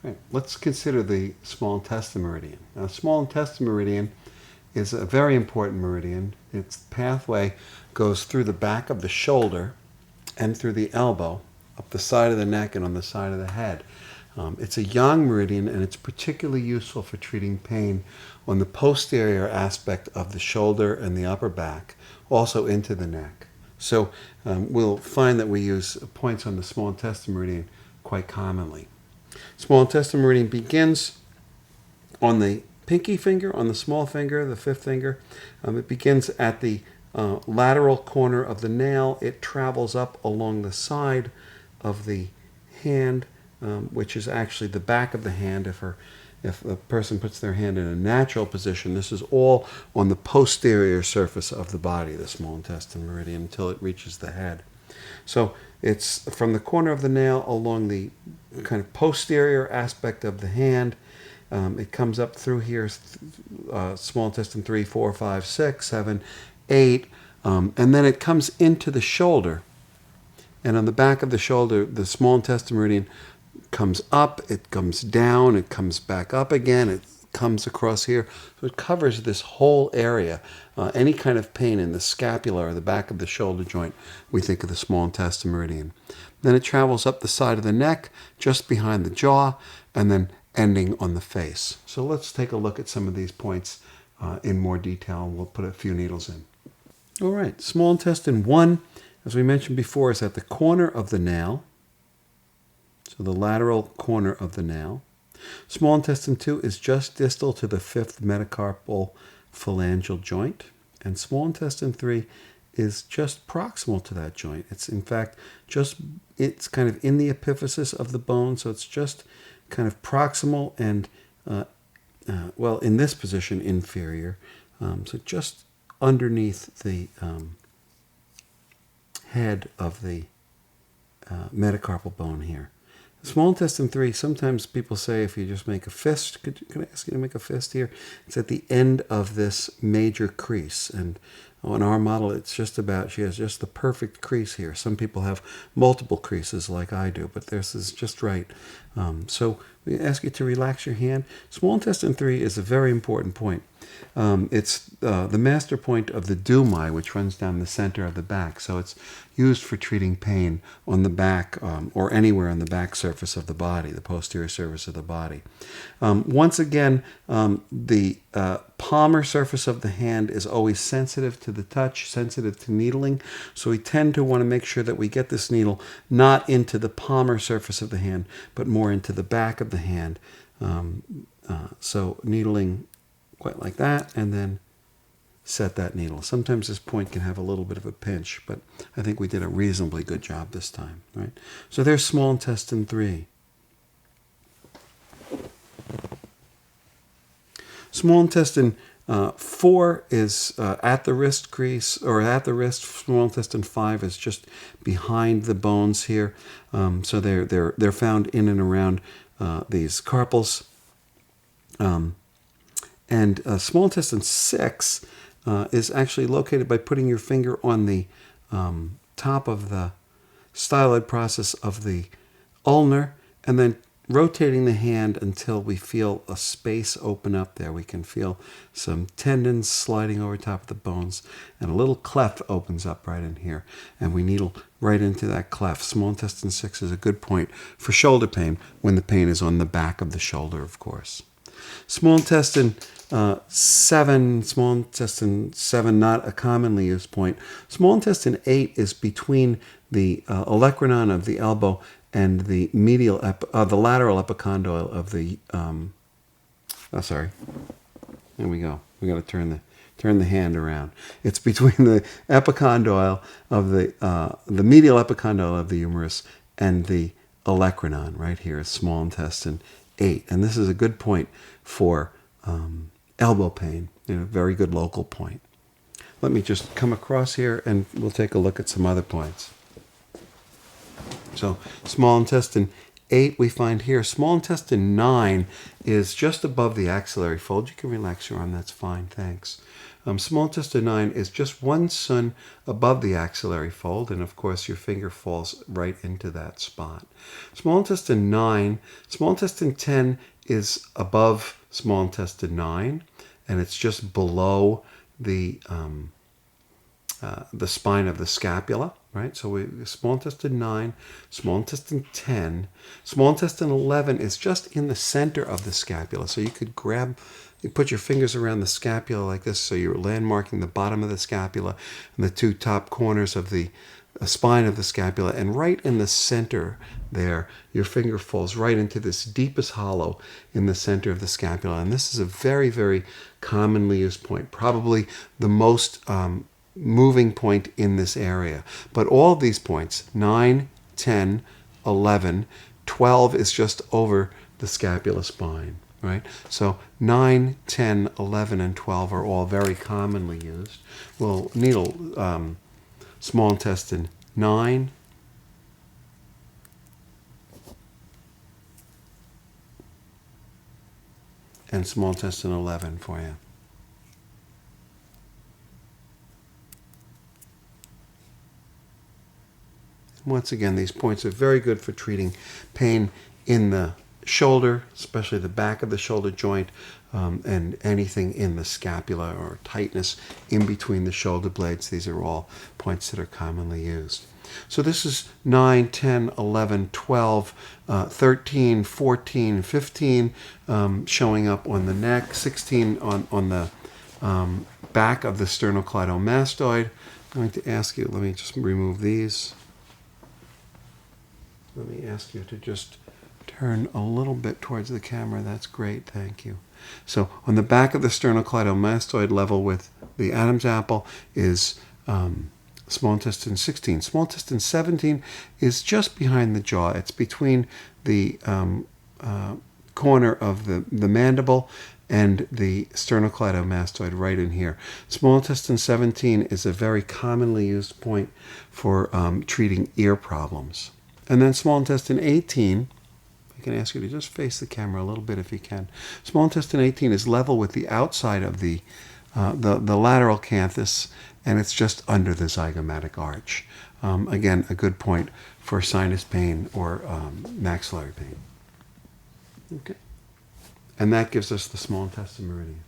Right. Let's consider the small intestine meridian. Now, small intestine meridian is a very important meridian. Its pathway goes through the back of the shoulder and through the elbow, up the side of the neck and on the side of the head. It's a yang meridian, and it's particularly useful for treating pain on the posterior aspect of the shoulder and the upper back, also into the neck. So we'll find that we use points on the small intestine meridian quite commonly. Small intestine meridian begins on the pinky finger, on the small finger, the fifth finger. It begins at the lateral corner of the nail. It travels up along the side of the hand, which is actually the back of the hand. If a person puts their hand in a natural position, this is all on the posterior surface of the body, the small intestine meridian, until it reaches the head. So it's from the corner of the nail along the kind of posterior aspect of the hand. It comes up through here, small intestine 3, 4, 5, 6, 7, 8, and then it comes into the shoulder. And on the back of the shoulder, the small intestine meridian comes up, it comes down, it comes back up again, it comes across here. So it covers this whole area. Any kind of pain in the scapula or the back of the shoulder joint, we think of the small intestine meridian. Then it travels up the side of the neck, just behind the jaw, and then ending on the face. So let's take a look at some of these points in more detail, and we'll put a few needles in. All right, small intestine 1, as we mentioned before, is at the corner of the nail. So the lateral corner of the nail. Small intestine 2 is just distal to the fifth metacarpal phalangeal joint. And small intestine 3 is just proximal to that joint. It's in fact it's kind of in the epiphysis of the bone, so it's just kind of proximal and, well, in this position, inferior. So just underneath the head of the metacarpal bone here. Small intestine 3, sometimes people say if you just make a fist, can I ask you to make a fist here? It's at the end of this major crease. And on our model, it's just about, she has just the perfect crease here. Some people have multiple creases like I do, but this is just right. So we ask you to relax your hand. Small intestine 3 is a very important point. It's the master point of the dumai, which runs down the center of the back. So it's used for treating pain on the back or anywhere on the back surface of the body, the posterior surface of the body. Once again, the palmar surface of the hand is always sensitive to the touch, sensitive to needling. So we tend to want to make sure that we get this needle not into the palmar surface of the hand, but more into the back of the hand. So needling quite like that, and then set that needle. Sometimes this point can have a little bit of a pinch, but I think we did a reasonably good job this time, right? So there's small intestine 3. Small intestine 4 is at the wrist crease, or at the wrist. Small intestine 5 is just behind the bones here. So they're found in and around these carpals. And small intestine 6 is actually located by putting your finger on the top of the styloid process of the ulnar, and then rotating the hand until we feel a space open up there. We can feel some tendons sliding over top of the bones, and a little cleft opens up right in here, and we needle right into that cleft. Small intestine 6 is a good point for shoulder pain when the pain is on the back of the shoulder, of course. Small intestine 7, not a commonly used point. Small intestine 8 is between the olecranon of the elbow and the the lateral epicondyle of the. Sorry. There we go. We got to turn the hand around. It's between the epicondyle of the medial epicondyle of the humerus and the olecranon right here. Small intestine 8, and this is a good point for elbow pain, very good local point. Let me just come across here and we'll take a look at some other points. So small intestine 8 we find here. Small intestine 9 is just above the axillary fold. You can relax your arm, that's fine, thanks. Small intestine 9 is just one sun above the axillary fold, and of course your finger falls right into that spot. Small intestine 9, small intestine 10 is above small intestine 9, and it's just below the spine of the scapula, right? So small intestine 9, small intestine 10, small intestine 11 is just in the center of the scapula. So you could you put your fingers around the scapula like this, so you're landmarking the bottom of the scapula and the two top corners of the spine of the scapula, and right in the center there, your finger falls right into this deepest hollow in the center of the scapula. And this is a very, very commonly used point, probably the most moving point in this area. But all of these points, 9, 10, 11, 12 is just over the scapular spine, right? So 9, 10, 11, and 12 are all very commonly used. We'll needle small intestine 9, and small intestine 11 for you. Once again, these points are very good for treating pain in the shoulder, especially the back of the shoulder joint, and anything in the scapula or tightness in between the shoulder blades. These are all points that are commonly used. So this is 9, 10, 11, 12, 13, 14, 15 showing up on the neck, 16 on the back of the sternocleidomastoid. I'm going to ask you, let me just remove these. Let me ask you to just turn a little bit towards the camera. That's great, thank you. So on the back of the sternocleidomastoid, level with the Adam's apple, is small intestine 16. Small intestine 17 is just behind the jaw. It's between the corner of the mandible and the sternocleidomastoid, right in here. Small intestine 17 is a very commonly used point for treating ear problems. And then small intestine 18, I can ask you to just face the camera a little bit if you can. Small intestine 18 is level with the outside of the lateral canthus, and it's just under the zygomatic arch. Again, a good point for sinus pain or maxillary pain. Okay. And that gives us the small intestine meridian.